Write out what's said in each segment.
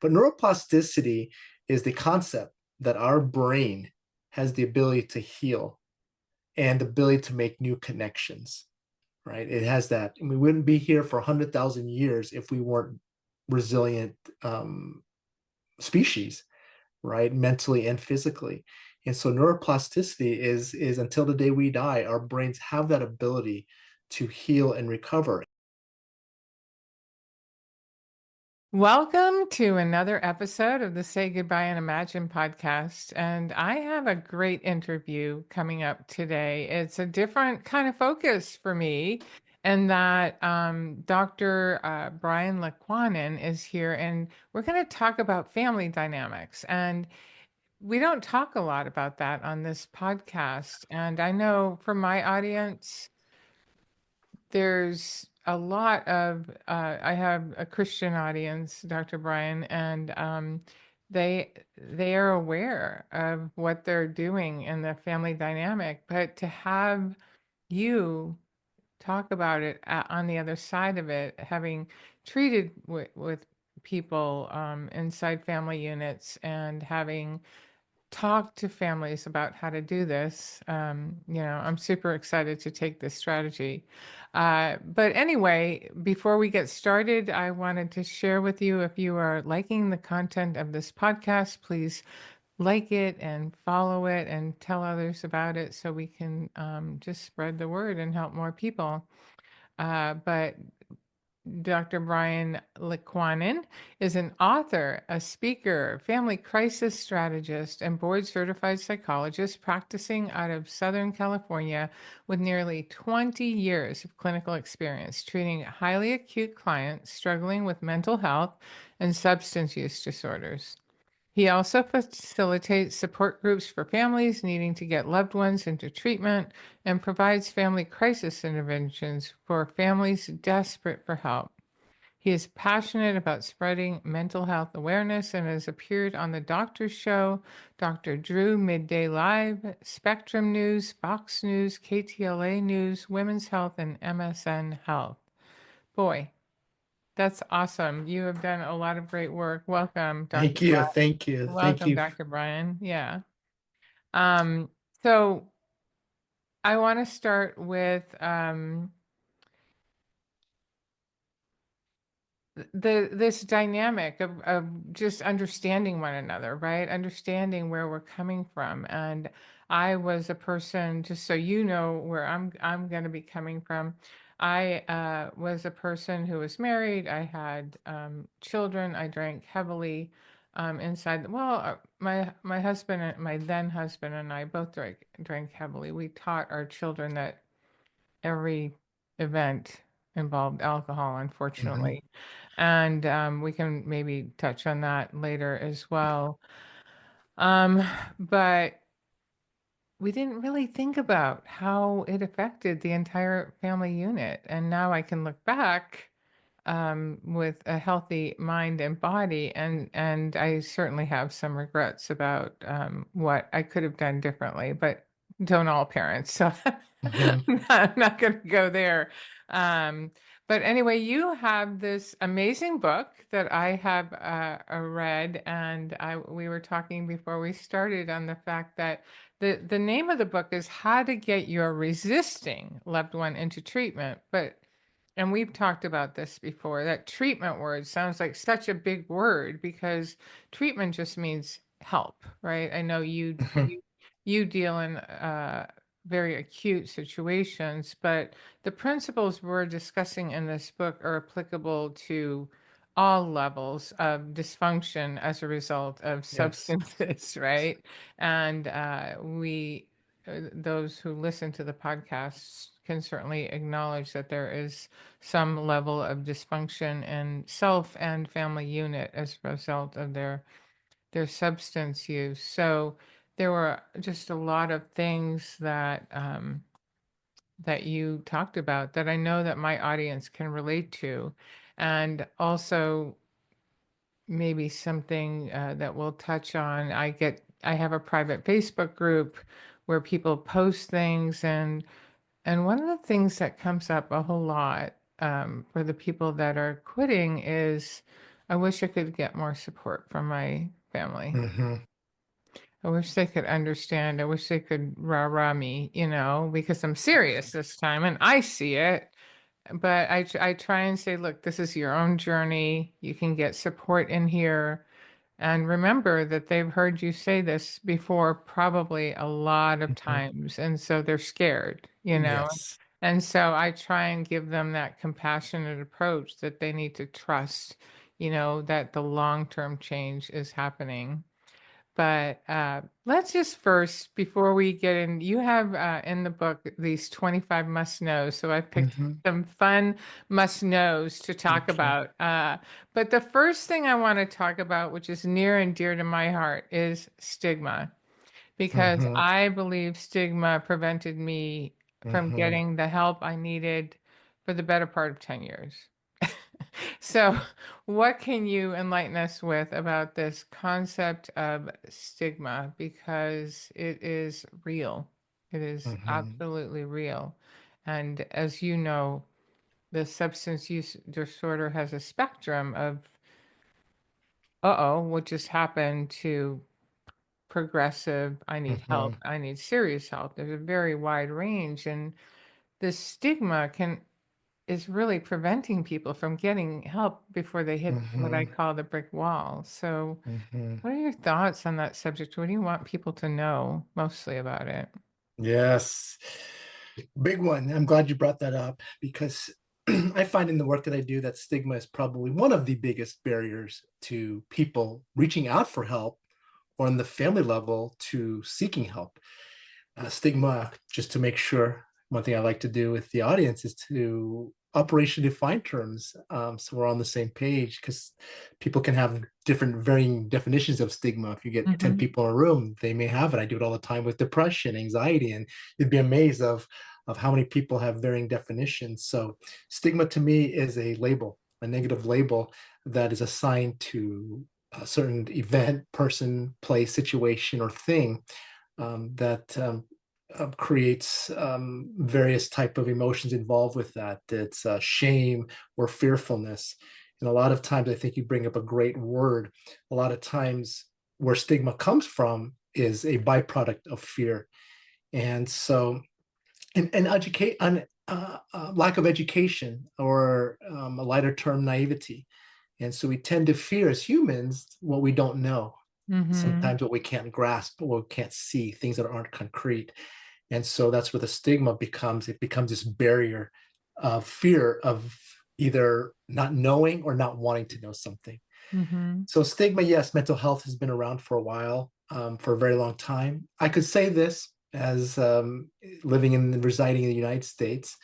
But neuroplasticity is the concept that our brain has the ability to heal and the ability to make new connections, right? It has that. And we wouldn't be here for 100,000 years if we weren't resilient species, right? Mentally and physically. And so neuroplasticity is until the day we die, our brains have that ability to heal and recover. Welcome to another episode of the Say Goodbye and Imagine podcast. And I have a great interview coming up today. It's a different kind of focus for me, and that Dr. Brian Licuanan is here, and we're going to talk about family dynamics. And we don't talk a lot about that on this podcast. And I know for my audience, there's a lot of I have a Christian audience, Dr. Brian, and they are aware of what they're doing in the family dynamic, but to have you talk about it on the other side of it, having treated with people inside family units and having talk to families about how to do this. I'm super excited to take this strategy. But anyway, before we get started, I wanted to share with you, if you are liking the content of this podcast, please like it and follow it and tell others about it so we can just spread the word and help more people. But Dr. Brian Licuanan is an author, a speaker, family crisis strategist, and board certified psychologist practicing out of Southern California with nearly 20 years of clinical experience treating highly acute clients struggling with mental health and substance use disorders. He also facilitates support groups for families needing to get loved ones into treatment and provides family crisis interventions for families desperate for help. He is passionate about spreading mental health awareness and has appeared on The Doctor's Show, Dr. Drew Midday Live, Spectrum News, Fox News, KTLA News, Women's Health, and MSN Health. Boy, that's awesome. You have done a lot of great work. Welcome, Dr. Thank you. Brian. Thank you. Thank Welcome, you. Dr. Brian. Yeah. So I want to start with this dynamic of just understanding one another, right? Understanding where we're coming from. And I was a person, just so you know where I'm going to be coming from. I was a person who was married. I had children. I drank heavily inside. My husband, my then husband, and I both drank heavily. We taught our children that every event involved alcohol, Mhm. unfortunately. And we can maybe touch on that later as well. Um, but we didn't really think about how it affected the entire family unit. And now I can look back with a healthy mind and body, and I certainly have some regrets about what I could have done differently, but don't all parents, so Mhm. I'm not going to go there. Um, but anyway, you have this amazing book that I have read, and we were talking before we started on the fact that the name of the book is How to Get Your Resisting Loved One into Treatment, but and we've talked about this before. That treatment word sounds like such a big word because treatment just means help, right? I know Mhm. you deal in very acute situations, but the principles we're discussing in this book are applicable to all levels of dysfunction as a result of Yes. substances, right? And those who listen to the podcast can certainly acknowledge that there is some level of dysfunction in self and family unit as a result of their substance use. So there were just a lot of things that that you talked about that I know that my audience can relate to, and also maybe something that we'll touch on. I have a private Facebook group where people post things, and one of the things that comes up a whole lot for the people that are quitting is I wish I could get more support from my family. Hmm. I wish they could understand. I wish they could rah-rah me, because I'm serious this time and I see it. But I try and say, look, this is your own journey. You can get support in here. And remember that they've heard you say this before, probably a lot of Hmm. times. And so they're scared. Yes. And so I try and give them that compassionate approach that they need to trust, that the long-term change is happening. But let's just first, before we get in, you have in the book these 25 must knows. So I picked Hmm. some fun must knows to talk Okay. about. But the first thing I want to talk about, which is near and dear to my heart, is stigma, because Hmm. I believe stigma prevented me from Hmm. getting the help I needed for the better part of 10 years. So, what can you enlighten us with about this concept of stigma? Because it is real. It is Hmm. absolutely real. And as you know, the substance use disorder has a spectrum of, uh-oh, what just happened to progressive, I need help, Hmm. I need serious help. There's a very wide range. And the stigma is really preventing people from getting help before they hit what I Hmm. call the brick wall. So, Hmm. what are your thoughts on that subject? What do you want people to know mostly about it? Yes. Big one. I'm glad you brought that up because I find in the work that I do that stigma is probably one of the biggest barriers to people reaching out for help or on the family level to seeking help. Stigma, just to make sure, one thing I like to do with the audience is to operation define terms, so we're on the same page, because people can have different varying definitions of stigma. If you get 10 Mm-hmm. people in a room, they may have it. I do it all the time with depression, anxiety, and you'd be amazed of how many people have varying definitions. So stigma to me is a label, a negative label that is assigned to a certain event, person, place, situation, or thing, that creates various type of emotions involved with that. It's shame or fearfulness. And a lot of times, I think you bring up a great word. A lot of times, where stigma comes from is a byproduct of fear. And so, and educate on lack of education, or a lighter term, naivety. And so we tend to fear as humans what we don't know, Mm-hmm. sometimes what we can't grasp, what we can't see, things that aren't concrete. And so that's where the stigma becomes, it becomes this barrier of fear of either not knowing or not wanting to know something. Mm-hmm. So stigma, yes, mental health has been around for a while, for a very long time. I could say this as living and residing in the United States.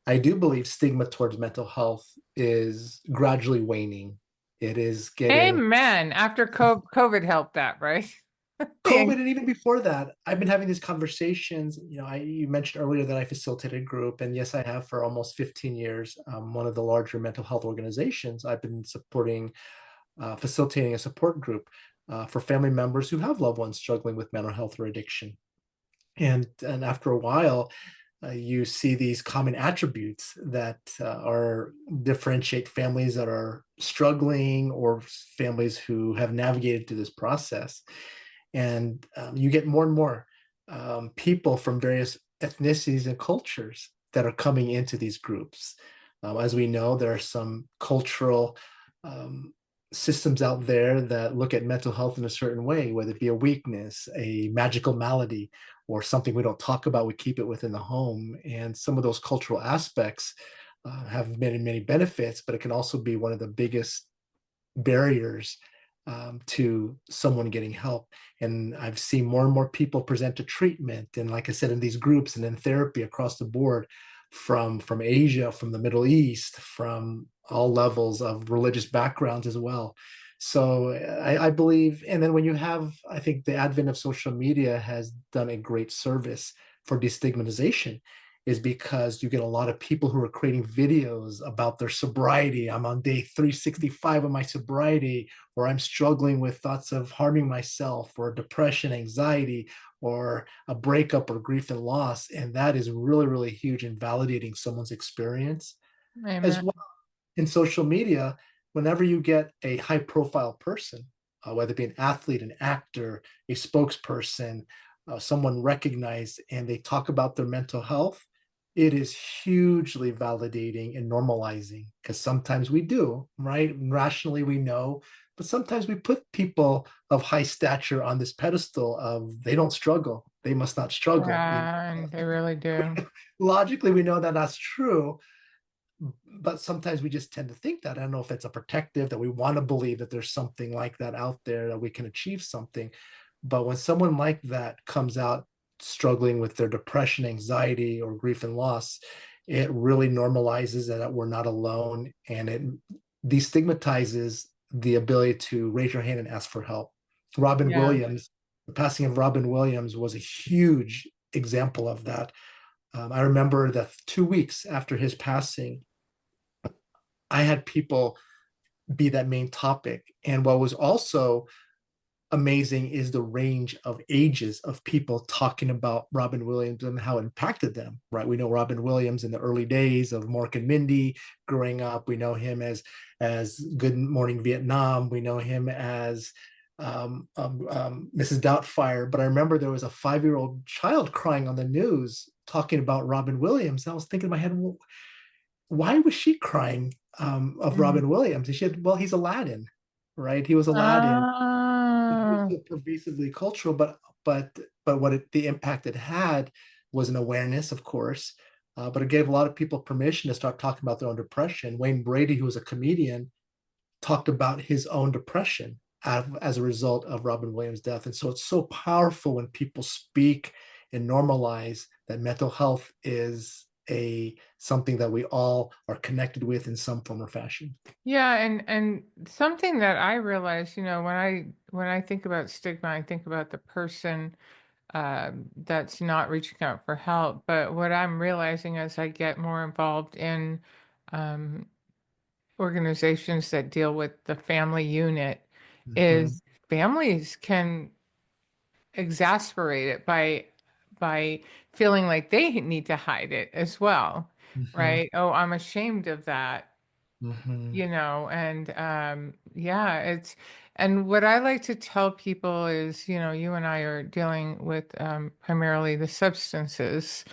I do believe stigma towards mental health is gradually waning. It is getting Amen. After COVID helped that, right? COVID, The- and even before that, I've been having these conversations. You mentioned earlier that I facilitated a group, and yes, I have for almost 15 years. One of the larger mental health organizations. I've been facilitating a support group for family members who have loved ones struggling with mental health or addiction. And after a while, you see these common attributes that are differentiate families that are struggling or families who have navigated through this process. And you get more and more people from various ethnicities and cultures that are coming into these groups. As we know, there are some cultural um, systems out there that look at mental health in a certain way, whether it be a weakness, a magical malady, or something we don't talk about, we keep it within the home. And some of those cultural aspects have many, many benefits, but it can also be one of the biggest barriers to someone getting help. And I've seen more and more people present to treatment, and like I said, in these groups and in therapy across the board, from Asia, from the Middle East, from all levels of religious backgrounds as well. So I believe, and then when you have, I think the advent of social media has done a great service for destigmatization, is because you get a lot of people who are creating videos about their sobriety. I'm on day 365 of my sobriety, or I'm struggling with thoughts of harming myself, or depression, anxiety, or a breakup, or grief and loss. And that is really, really huge in validating someone's experience. As Amen. well, in social media, whenever you get a high profile person, whether it be an athlete, an actor, a spokesperson, someone recognized, and they talk about their mental health, it is hugely validating and normalizing, because sometimes we do, right? Rationally, we know, but sometimes we put people of high stature on this pedestal of they don't struggle, they must not struggle. Yeah, and they really do. Logically, we know that that's true, but sometimes we just tend to think that. I don't know if it's a protective, that we want to believe that there's something like that out there, that we can achieve something. But when someone like that comes out struggling with their depression, anxiety, or grief and loss, it really normalizes that we're not alone, and it destigmatizes the ability to raise your hand and ask for help. Robin Yeah. Williams, the passing of Robin Williams was a huge example of that. I remember that 2 weeks after his passing, I had people be that main topic. And what was also amazing is the range of ages of people talking about Robin Williams and how it impacted them, right? We know Robin Williams in the early days of Mork and Mindy growing up. We know him as Good Morning Vietnam. We know him as Mrs. Doubtfire. But I remember there was a 5-year-old child crying on the news talking about Robin Williams. And I was thinking in my head, well, why was she crying of Mm. Robin Williams? And she said, well, he's Aladdin, right? He was Aladdin. He was Oh. so pervasively cultural, but the impact it had was an awareness, of course. But it gave a lot of people permission to start talking about their own depression. Wayne Brady, who was a comedian, talked about his own depression as a result of Robin Williams' death. And so it's so powerful when people speak and normalize that mental health is a something that we all are connected with in some form or fashion. Yeah, and something that I realize, when I think about stigma, I think about the person that's not reaching out for help. But what I'm realizing as I get more involved in um, organizations that deal with the family unit Mhm, is families can exasperate it by feeling like they need to hide it as well, mhm, right? Oh, I'm ashamed of that, mhm, and yeah, it's and what I like to tell people is, you and I are dealing with primarily the substances,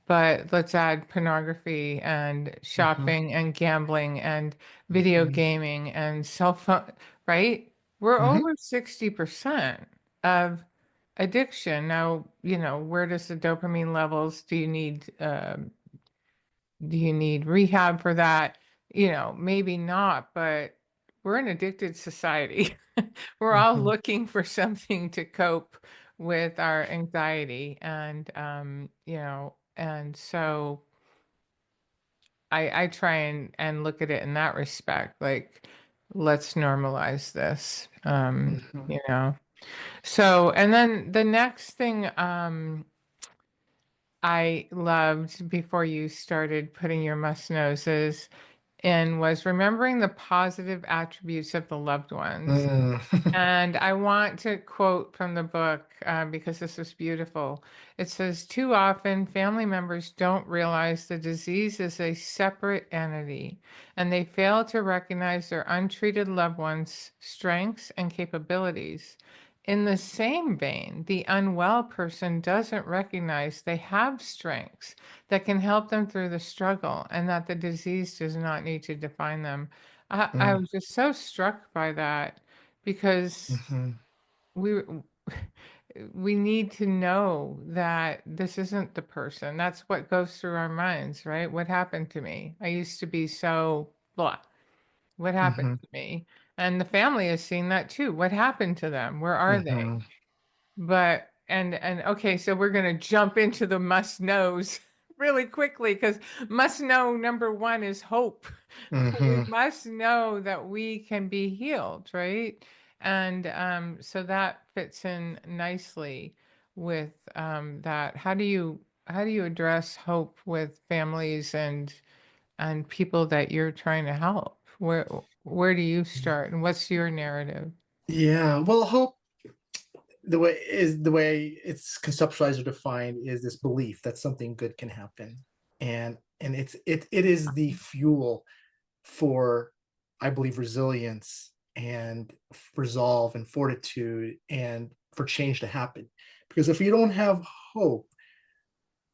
but let's add pornography and mhm, shopping and gambling and video mhm, gaming and cell phone, right? We're mhm, over 60% of addiction. Now, where does the dopamine levels, do you need rehab for that? Maybe not, but we're an addicted society. We're all mhm, looking for something to cope with our anxiety. And so I try and look at it in that respect. Like, let's normalize this. mhm, So, and then the next thing, I loved before you started putting your must noses in was remembering the positive attributes of the loved ones. mm. And I want to quote from the book because this was beautiful. It says, too often family members don't realize the disease is a separate entity, and they fail to recognize their untreated loved ones' strengths and capabilities. In the same vein, the unwell person doesn't recognize they have strengths that can help them through the struggle and that the disease does not need to define them. I Mm, was just so struck by that because mhm, we we need to know that this isn't the person. That's what goes through our minds, right? What happened to me? I used to be so blah. What happened mhm, to me? And the family has seen that too. What happened to them? Where are they? mhm, But and okay, so we're gonna jump into the must knows really quickly because must know number one is hope. We mhm, must know that we can be healed, right? And so that fits in nicely with that. How do you address hope with families and people that you're trying to help? Where do you start, and what's your narrative? yeah. Well, hope, the way it's conceptualized or defined, is this belief that something good can happen, and it is the fuel for I believe, resilience and resolve and fortitude and for change to happen. Because if you don't have hope,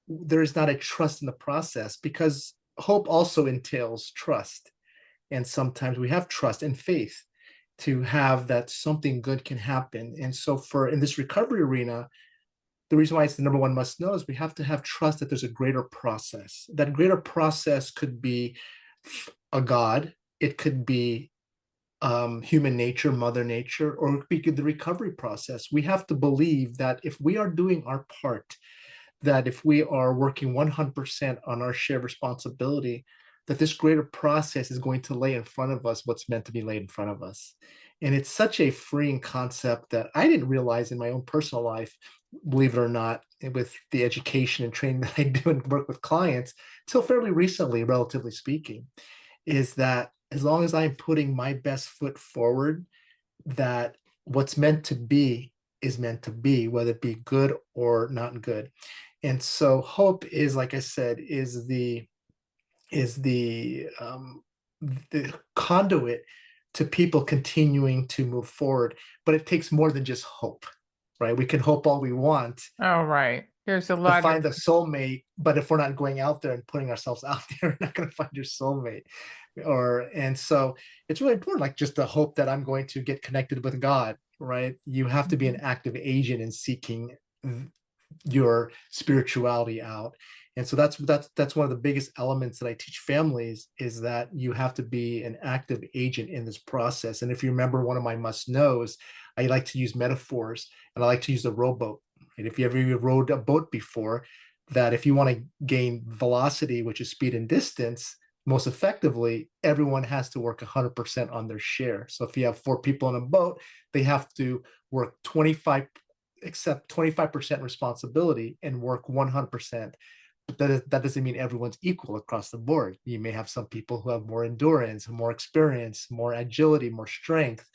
there is not a trust in the process, because hope also entails trust. And sometimes we have trust and faith to have that something good can happen. And so for in this recovery arena, the reason why it's the number one must know is we have to have trust that there's a greater process. That greater process could be a God, it could be human nature, mother nature, or it could be the recovery process. We have to believe that if we are doing our part, that if we are working 100% on our shared responsibility, that this greater process is going to lay in front of us what's meant to be laid in front of us. And it's such a freeing concept that I didn't realize in my own personal life, believe it or not, with the education and training that I do and work with clients, till fairly recently, relatively speaking, is that as long as I'm putting my best foot forward, that what's meant to be is meant to be, whether it be good or not good. And so hope is, like I said, is the conduit to people continuing to move forward. But it takes more than just hope, right? We can hope all we want Oh, right. There's a to lot of find the soulmate, but if we're not going out there and putting ourselves out there, we're not going to find your soulmate. And so it's really important, like just the hope that I'm going to get connected with God, right? You have to be an active agent in seeking your spirituality out. And so that's one of the biggest elements that I teach families, is that you have to be an active agent in this process. And if you remember one of my must knows, I like to use metaphors, and I like to use the rowboat. And if you ever rowed a boat before, that if you want to gain velocity, which is speed and distance, most effectively, everyone has to work 100% on their share. So if you have 4 people on a boat, they have to work 25, accept 25% responsibility and work 100%. But that doesn't mean everyone's equal across the board. You may have some people who have more endurance, more experience, more agility, more strength,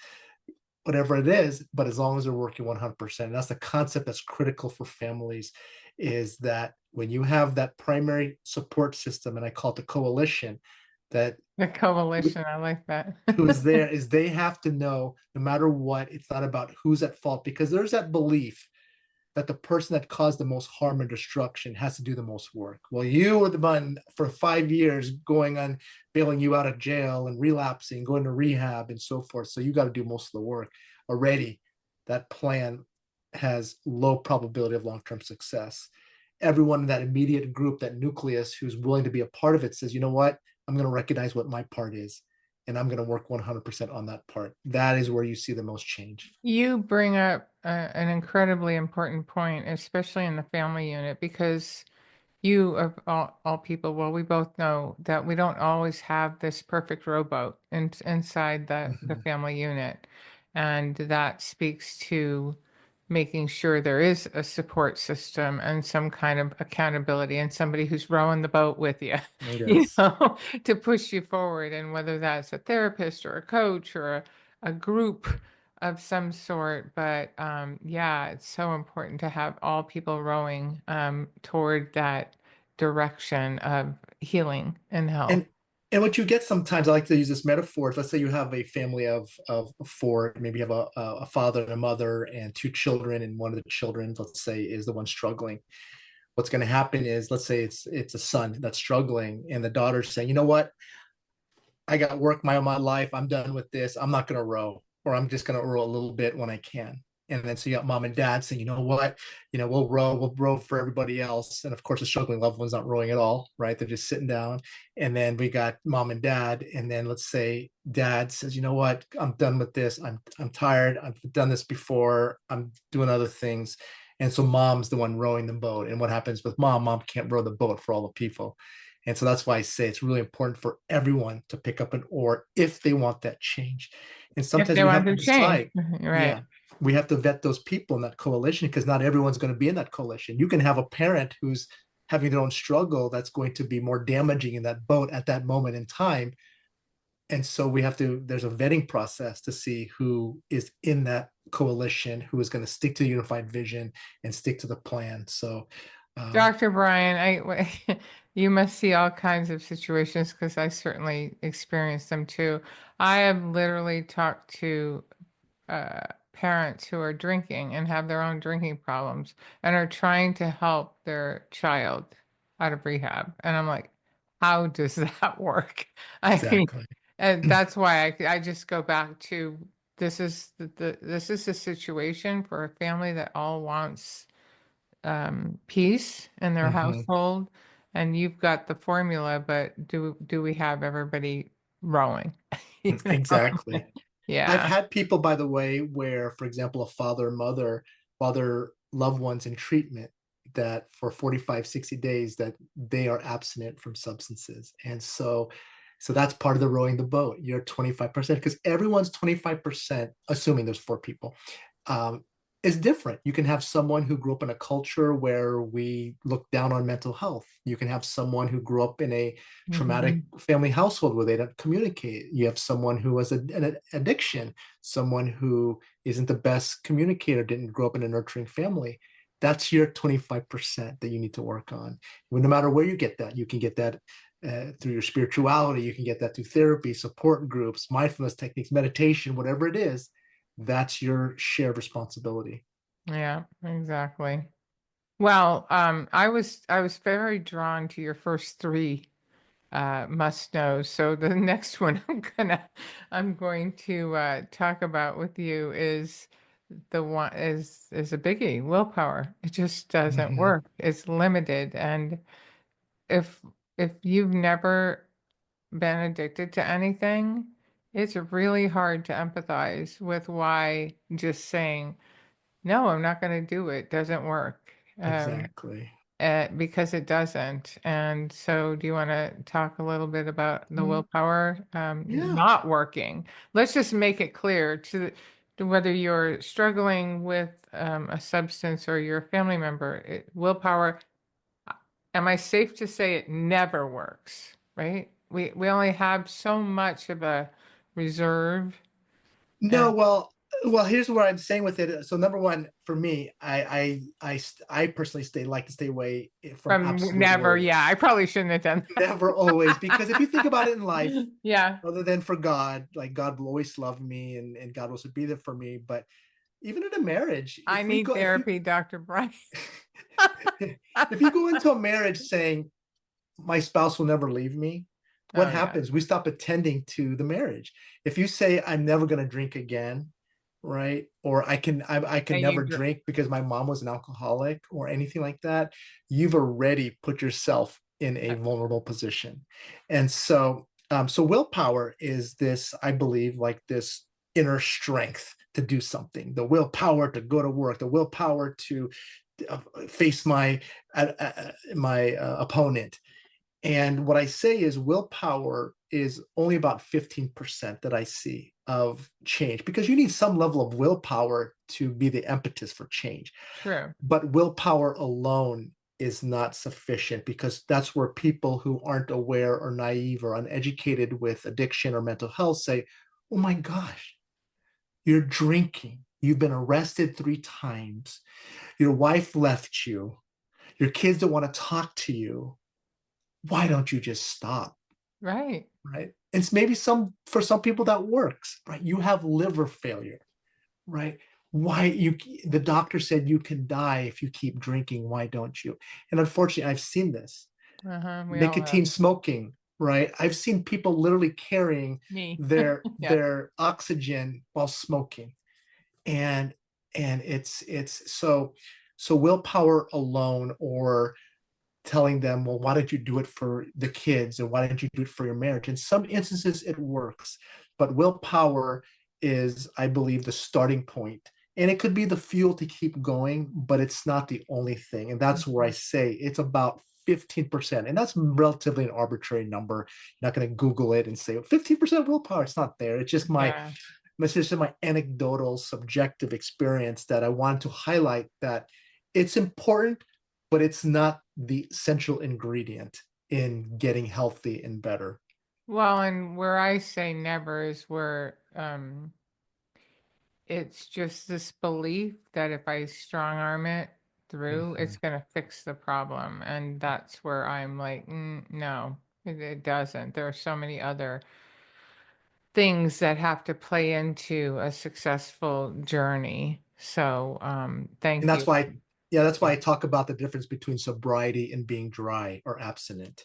whatever it is. But as long as they're working 100%, and that's the concept that's critical for families, is that when you have that primary support system, and I call it the coalition, that the coalition. I like that. who is there, is they have to know no matter what, it's not about who's at fault, because there's that belief that the person that caused the most harm and destruction has to do the most work. Well, you were the one for 5 years going on, bailing you out of jail and relapsing, going to rehab and so forth. So you got to do most of the work already. That plan has low probability of long-term success. Everyone in that immediate group, that nucleus who's willing to be a part of it, says, you know what, I'm going to recognize what my part is, and I'm going to work 100% on that part. That is where you see the most change. You bring up an incredibly important point, especially in the family unit, because you, of all people, well, we both know that we don't always have this perfect rowboat inside the Mhm. family unit. And that speaks to making sure there is a support system and some kind of accountability and somebody who's rowing the boat with you, Yes. to push you forward. And whether that's a therapist or a coach or a group of some sort. But yeah, it's so important to have all people rowing toward that direction of healing and health. and and what you get sometimes, I like to use this metaphor. Let's say you have a family of 4, maybe you have a father and a mother and 2 children, and one of the children, let's say, is the one struggling. What's going to happen is, let's say it's a son that's struggling, and the daughter's saying, you know what, I got work my life. I'm done with this. I'm not going to row, or I'm just going to row a little bit when I can. And then so you got mom and dad saying, you know what, we'll row for everybody else. And of course, the struggling loved one's not rowing at all, right? They're just sitting down. And then we got mom and dad. And then let's say dad says, you know what, I'm done with this. I'm tired. I've done this before. I'm doing other things. And so mom's the one rowing the boat. And what happens with mom? Mom can't row the boat for all the people. And so that's why I say it's really important for everyone to pick up an oar if they want that change. And If sometimes they we want have to to change, decide, right? yeah, we have to vet those people in that coalition, because not everyone's going to be in that coalition. You can have a parent who's having their own struggle that's going to be more damaging in that boat at that moment in time. And so there's a vetting process to see who is in that coalition, who is going to stick to the unified vision and stick to the plan. So Um, Dr. Brian, you must see all kinds of situations because I certainly experienced them too. I have literally talked to parents who are drinking and have their own drinking problems and are trying to help their child out of rehab. And I'm like, how does that work? I mean, exactly. and that's why I just go back to this is a situation for a family that all wants peace in their Hmm. household, and you've got the formula, but do we have everybody rowing? You know? Exactly. I've Yeah. had people, by the way, where, for example, a father or mother, while their loved ones in treatment, that for 45, 60 days that they are abstinent from substances. And so that's part of the rowing the boat. You're 25% because everyone's 25%, assuming there's four people, um, is different. You can have someone who grew up in a culture where we look down on mental health. You can have someone who grew up in a traumatic Mhm. family household where they don't communicate. You have someone who has an addiction, someone who isn't the best communicator, didn't grow up in a nurturing family. That's your 25% that you need to work on. Well, no matter where you get that, you can get that through your spirituality, you can get that through therapy, support groups, mindfulness techniques, meditation, whatever it is. That's your shared responsibility. Yeah, exactly. Well, I was very drawn to your first three must knows. So the next one I'm going to talk about with you is the one is a biggie, willpower. It just doesn't Mm-hmm. work. It's limited, and if if you've never been addicted to anything, it's really hard to empathize with why just saying no, I'm not going to do it doesn't work. Exactly. Because it doesn't. And so, do you want to talk a little bit about the Mm, willpower yeah. not working? Let's just make it clear to whether you're struggling with a substance or you're a family member. Willpower, uh, am I safe to say it never works? Right? We only have so much of a reserve. No, And well, here's what I'm saying with it. So number one, for me, I personally like to stay away from from absolute never, worry. yeah, I probably shouldn't have done Never always, because if you think about it in life, that. Yeah, other than for God, like God will always love me and God will always be there for me. But even in a marriage, I need therapy, Dr. Brian. if you go into a marriage saying my spouse will never leave me, what Oh yeah. happens? We stop attending to the marriage. If you say I'm never going to drink again, right? Or I can And you never drink because my mom was an alcoholic or anything like that, you've already put yourself in a vulnerable position. And so willpower is this, I believe, like this inner strength to do something, the willpower to go to work, the willpower to face my opponent. And what I say is willpower is only about 15% that I see of change because you need some level of willpower to be the impetus for change. True. But willpower alone is not sufficient because that's where people who aren't aware or naive or uneducated with addiction or mental health say, oh my gosh, you're drinking. You've been arrested 3 times. Your wife left you. Your kids don't want to talk to you. Why don't you just stop? Right. Right? It's maybe some for some people that works, right? You have liver failure, right? Why you the doctor said you can die if you keep drinking. Why don't you? And unfortunately, I've seen this. Uh-huh. We all have. Nicotine smoking, right? I've seen people literally carrying Me. their Yeah. their oxygen while smoking. And it's so willpower alone or telling them, well, why don't you do it for the kids and why don't you do it for your marriage? In some instances, it works, but willpower is, I believe, the starting point. And it could be the fuel to keep going, but it's not the only thing. And that's where I Mhm. say it's about 15%. And that's relatively an arbitrary number. You're not going to Google it and say 15% willpower. It's not there. It's just my Yeah. it's just my anecdotal, subjective experience that I want to highlight that it's important, but it's not the central ingredient in getting healthy and better. Well, and where I say never is where it's just this belief that if I strong arm it, through, Mhm. it's going to fix the problem. And that's where I'm like, no, it doesn't. There are so many other things that have to play into a successful journey. So, And thank that's you. why, yeah, that's why Yeah. I talk about the difference between sobriety and being dry or abstinent.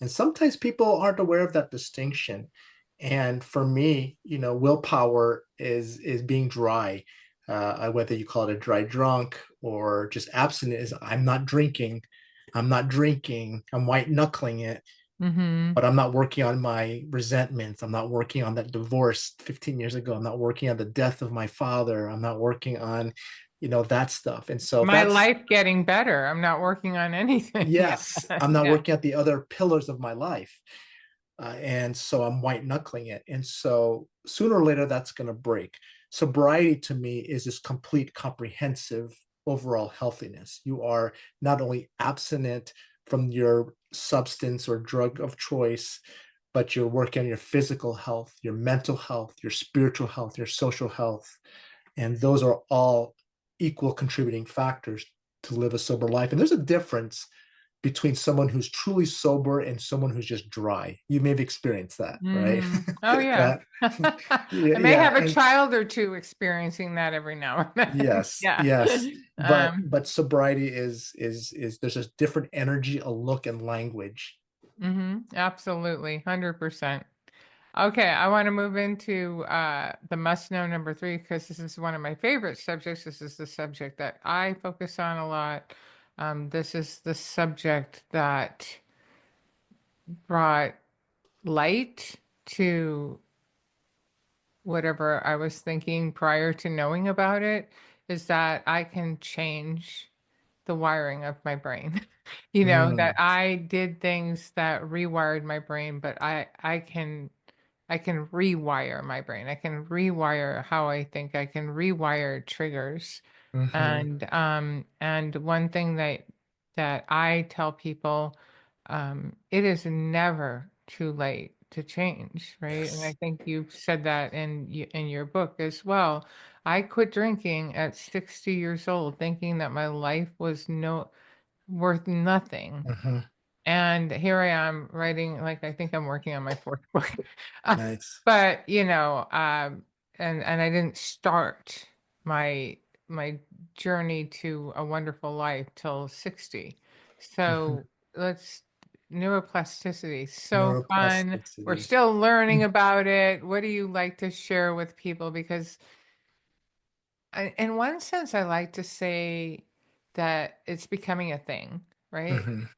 And sometimes people aren't aware of that distinction. And for me, willpower is being dry. Whether you call it a dry drunk or just abstinent, is I'm not drinking. I'm not drinking. I'm white knuckling it, Mm-hmm. but I'm not working on my resentments. I'm not working on that divorce 15 years ago. I'm not working on the death of my father. I'm not working on, that stuff. And so My that's, life getting better. I'm not working on anything. yes, Yeah. I'm not Yeah. working at the other pillars of my life. And so I'm white knuckling it. And so sooner or later, that's going to break. Sobriety to me is this complete, comprehensive overall healthiness. You are not only abstinent from your substance or drug of choice, but you're working on your physical health, your mental health, your spiritual health, your social health. And those are all equal contributing factors to live a sober life. And there's a difference between someone who's truly sober and someone who's just dry. You may have experienced that, right? Hmm. Oh, yeah. That, yeah, I may yeah, have a and child or two experiencing that every now and then. yes, Yeah. yes. But Um, but sobriety is there's a different energy, a look, and language. absolutely. 100%. Okay, I want to move into the must know number three because this is one of my favorite subjects. This is the subject that I focus on a lot. This is the subject that brought light to whatever I was thinking prior to knowing about it, is that I can change the wiring of my brain. That Mm, I did things that rewired my brain, but I can rewire my brain. I can rewire how I think. I can rewire triggers. mhm, And one thing that I tell people, it is never too late to change, right? And I yes. think you've said that in your book as well. I quit drinking at 60 years old, thinking that my life was no worth nothing. Mhm, And here I am writing, like, I think I'm working on my fourth book. Uh, nice. but, and I didn't start my my journey to a wonderful life till 60. Mhm. So let's neuroplasticity, so fun. We're Neuroplasticity. still learning about it. What do you like to share with people? Because in one sense, I like to say that it's becoming a thing, right? Mhm.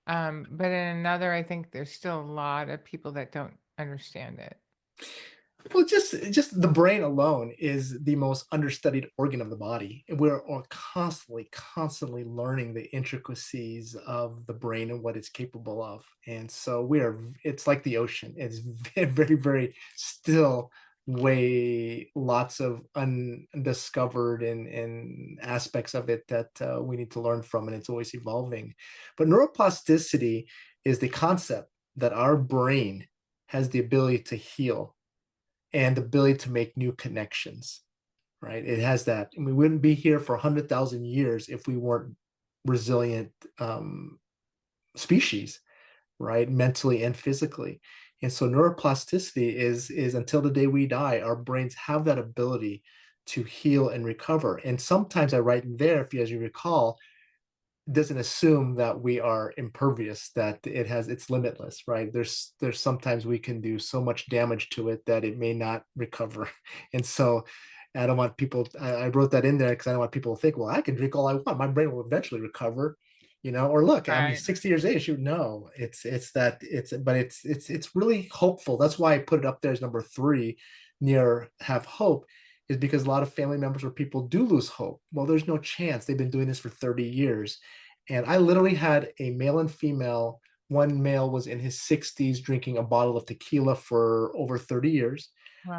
But in another, I think there's still a lot of people that don't understand it. Well, just the brain alone is the most understudied organ of the body. And we're all constantly learning the intricacies of the brain and what it's capable of. And so it's like the ocean. It's very, very still way lots of undiscovered and aspects of it that we need to learn from, and it's always evolving. But neuroplasticity is the concept that our brain has the ability to heal and the ability to make new connections, right? It has that. And we wouldn't be here for 100,000 years if we weren't resilient species, right? Mentally and physically. And so neuroplasticity is until the day we die, our brains have that ability to heal and recover. And sometimes I write in there, if you, as you recall, doesn't assume that we are impervious, that it's limitless, right? There's sometimes we can do so much damage to it that it may not recover. And so I don't want people, I wrote that in there because I don't want people to think, well, I can drink all I want, my brain will eventually recover, or look, I'm Right. 60 years age. No, it's really hopeful. That's why I put it up there as number three, near have hope, is because a lot of family members or people do lose hope. Well, there's no chance. They've been doing this for 30 years. And I literally had a male and female. One male was in his 60s drinking a bottle of tequila for over 30 years.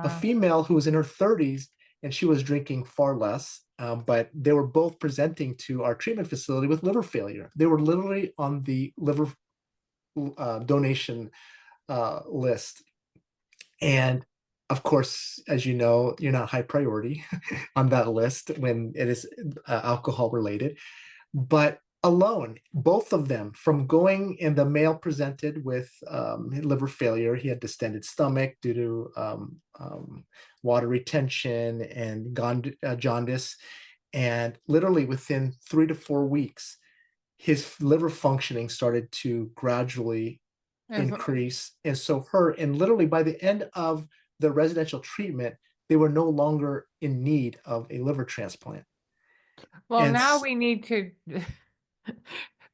A Wow. female who was in her 30s, and she was drinking far less. But they were both presenting to our treatment facility with liver failure. They were literally on the liver donation list. And of course, as you know, you're not high priority on that list when it is alcohol related. but alone, both of them, from going, and the male presented with liver failure. He had distended stomach due to water retention and jaundice. And literally within 3 to 4 weeks, his liver functioning started to gradually As- increase. And so and literally by the end of the residential treatment, they were no longer in need of a liver transplant. well, And now we need to.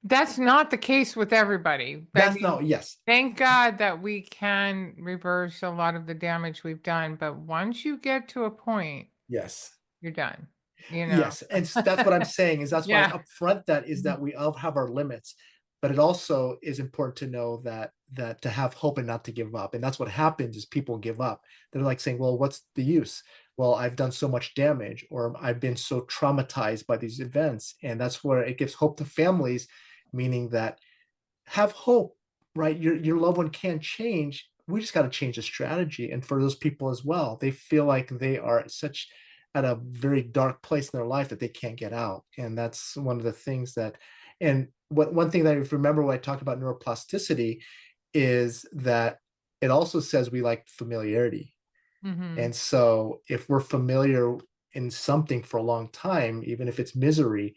That's not the case with everybody. I that's mean, now, yes, thank God that we can reverse a lot of the damage we've done. But once you get to a point, yes. you're done. You know. Yes, and that's what I'm saying, is that's why Yeah. upfront that is that we all have our limits, but it also is important to know that to have hope and not to give up. And that's what happens is people give up. They're like saying, well, what's the use? Well, I've done so much damage, or I've been so traumatized by these events. And that's where it gives hope to families, meaning that have hope, right? Your loved one can change. We just got to change the strategy. And for those people as well, they feel like they are at a very dark place in their life that they can't get out. And that's one of the things that, and what one thing that I remember when I talked about neuroplasticity is that it also says we like familiarity. Hmm. And so if we're familiar in something for a long time, even if it's misery,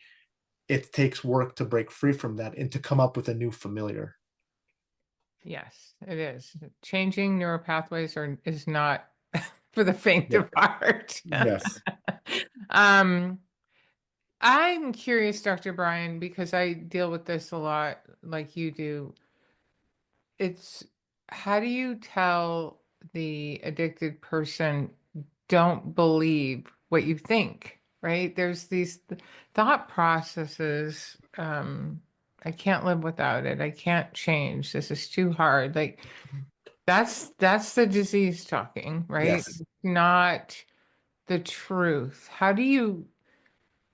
it takes work to break free from that and to come up with a new familiar. Yes, it is. Changing neural pathways is not for the faint Yeah. of heart. Yes. um, I'm curious, Dr. Brian, because I deal with this a lot, like you do. It's how do you tell the addicted person don't believe what you think, right? There's these thought processes. I can't live without it. I can't change. This is too hard. Like that's the disease talking, right? Yes. It's not the truth.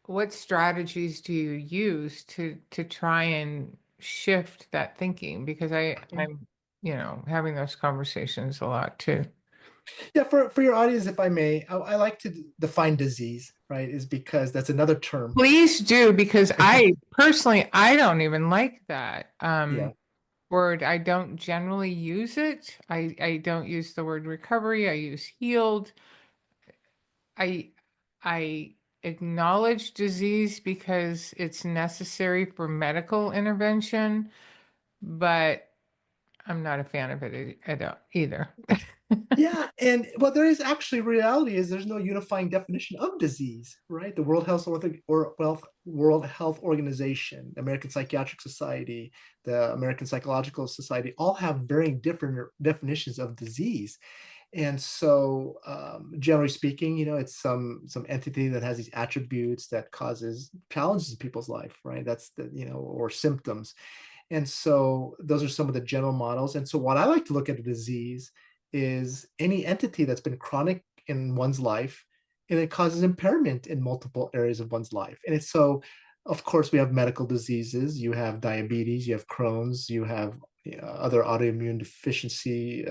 What strategies do you use to try and shift that thinking? Because I'm, having those conversations a lot too. Yeah, for your audience, if I may, I like to define disease, right? Is because that's another term. Please do, because I personally I don't even like that Yeah. word. I don't generally use it. I don't use the word recovery. I use healed. I I acknowledge disease because it's necessary for medical intervention, but I'm not a fan of it either. Yeah, and what there is actually reality is there's no unifying definition of disease, right? The World Health Organization, the American Psychiatric Society, the American Psychological Society all have very different definitions of disease. And so, generally speaking, it's some entity that has these attributes that causes challenges in people's life, right? That's or symptoms. And so those are some of the general models. And so what I like to look at a disease is any entity that's been chronic in one's life and it causes impairment in multiple areas of one's life. And it's so, of course, we have medical diseases. You have diabetes, you have Crohn's, you have other autoimmune deficiency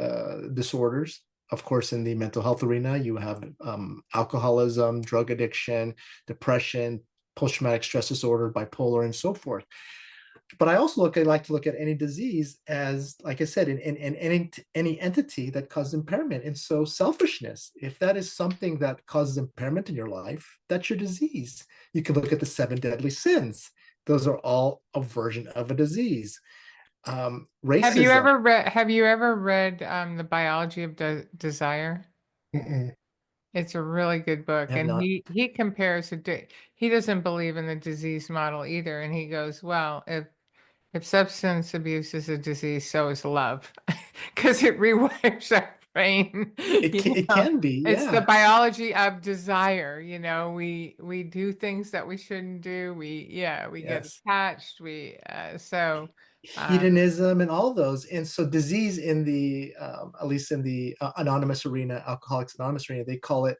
disorders. Of course, in the mental health arena, you have alcoholism, drug addiction, depression, post-traumatic stress disorder, bipolar, and so forth. But I like to look at any disease as, like I said, in any entity that causes impairment. And so selfishness, if that is something that causes impairment in your life, that's your disease. You can look at the seven deadly sins. Those are all a version of a disease. Racism. Have you ever read The Biology of Desire? Mm-mm, It's a really good book, I have and not. he compares he doesn't believe in the disease model either, and he goes, well, if substance abuse is a disease, so is love, because it rewires our brain. It can be, It's the yeah. biology of desire. We do things that we shouldn't do. We get Yes. attached. Um, Hedonism and all those. And so disease in the at least in the anonymous arena, Alcoholics Anonymous arena, they call it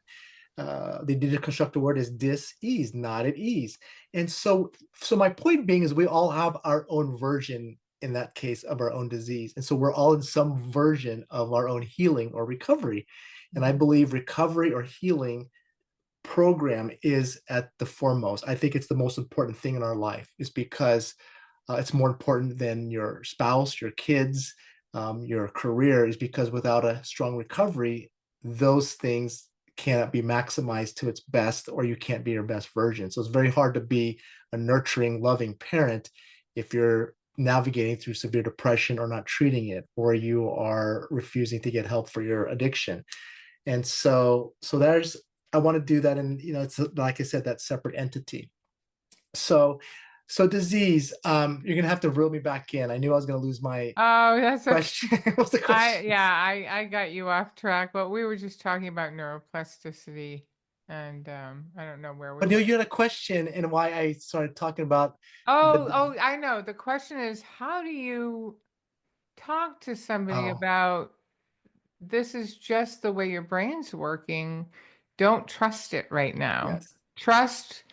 they did construct the word as dis-ease, not at ease. And so my point being is we all have our own version in that case of our own disease. And so we're all in some version of our own healing or recovery. And I believe recovery or healing program is at the foremost. I think it's the most important thing in our life, is because it's more important than your spouse, your kids, your career, is because without a strong recovery, those things cannot be maximized to its best, or you can't be your best version. So it's very hard to be a nurturing, loving parent if you're navigating through severe depression or not treating it, or you are refusing to get help for your addiction. And so there's, I want to do that. And, it's like I said, that separate entity. So, so disease, you're going to have to reel me back in. I knew I was going to lose my Oh, that's okay. question. What's the question? I got you off track, but we were just talking about neuroplasticity, and I don't know where we But no, went. you had a question, and why I started talking about the, Oh, I know. The question is, how do you talk to somebody oh, about this is just the way your brain's working? Don't trust it right now. yes. Trust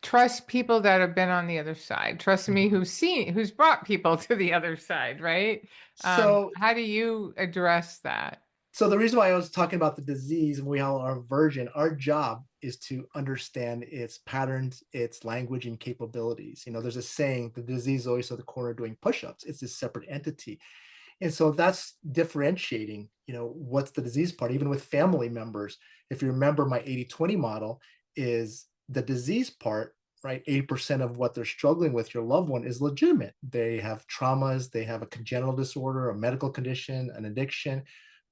trust people that have been on the other side. Trust me, Mhm. who's brought people to the other side, right? So, How do you address that? so the reason why I was talking about the disease and we all are version, our job is to understand its patterns, its language and capabilities. There's a saying, the disease is always at the corner doing push-ups. It's this separate entity. And so that's differentiating, what's the disease part, even with family members. If you remember, my 80-20 model is the disease part, right? 80% of what they're struggling with, your loved one, is legitimate. They have traumas, they have a congenital disorder, a medical condition, an addiction.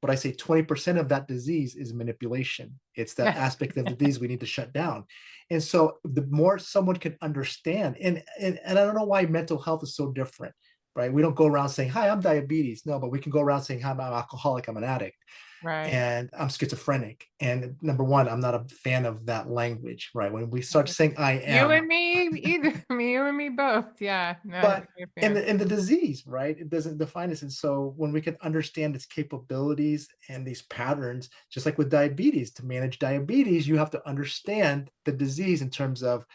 But I say 20% of that disease is manipulation. It's that aspect of the disease we need to shut down. And so the more someone can understand, and I don't know why mental health is so different, right? We don't go around saying, "Hi, I'm diabetes." No, but we can go around saying, "Hi, I'm an alcoholic, I'm an addict, Right. and I'm schizophrenic." And number one, I'm not a fan of that language, right? When we start saying "I You am," and me, either me, you and me both. Yeah, not but a in fan. the disease, right? It doesn't define us. And so when we can understand its capabilities and these patterns, just like with diabetes, to manage diabetes, you have to understand the disease in terms of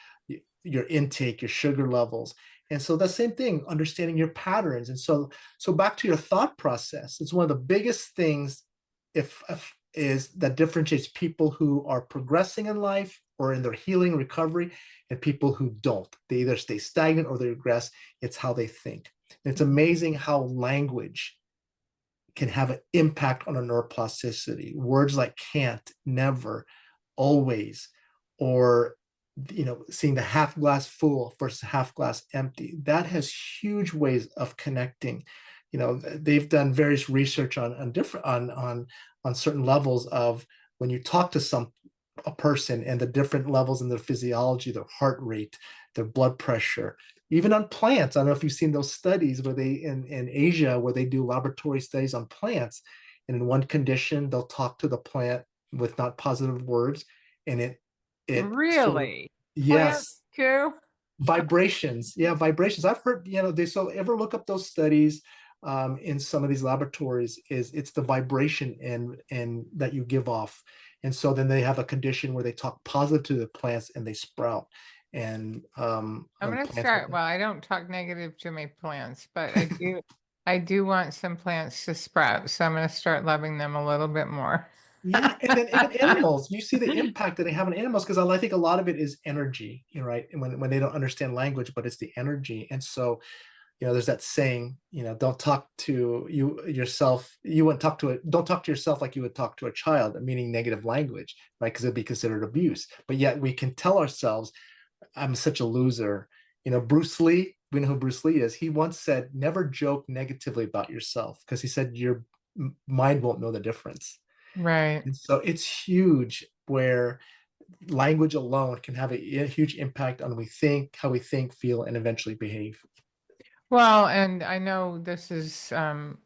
your intake, your sugar levels. And so the same thing, understanding your patterns. And so back to your thought process, it's one of the biggest things, if is that differentiates people who are progressing in life or in their healing recovery, and people who don't. They either stay stagnant or they regress. It's how they think. And it's amazing how language can have an impact on a neuroplasticity. Words like can't, never, always, or seeing the half glass full versus half glass empty. That has huge ways of connecting. They've done various research on different on certain levels of when you talk to a person, and the different levels in their physiology, their heart rate, their blood pressure, even on plants. I don't know if you've seen those studies where they in Asia, where they do laboratory studies on plants. And in one condition, they'll talk to the plant with not positive words, and it sort of, Really? Plants yes, too? vibrations. Yeah, vibrations. I've heard, they, so ever look up those studies in some of these laboratories, is it's the vibration and that you give off. And so then they have a condition where they talk positive to the plants and they sprout. And I'm on gonna plants with start. that. Well, I don't talk negative to my plants, but I do want some plants to sprout, so I'm gonna start loving them a little bit more. Yeah, and then even animals, you see the impact that they have on animals, because I think a lot of it is energy, right? And when they don't understand language, but it's the energy. And so, there's that saying, don't talk to yourself. You wouldn't talk to it. Don't talk to yourself like you would talk to a child, meaning negative language, right? Because it'd be considered abuse. But yet we can tell ourselves, "I'm such a loser." Bruce Lee, we know who Bruce Lee is. He once said, "Never joke negatively about yourself," because he said your mind won't know the difference. Right. And so it's huge where language alone can have a huge impact on how we think, feel, and eventually behave. Well, and I know this is a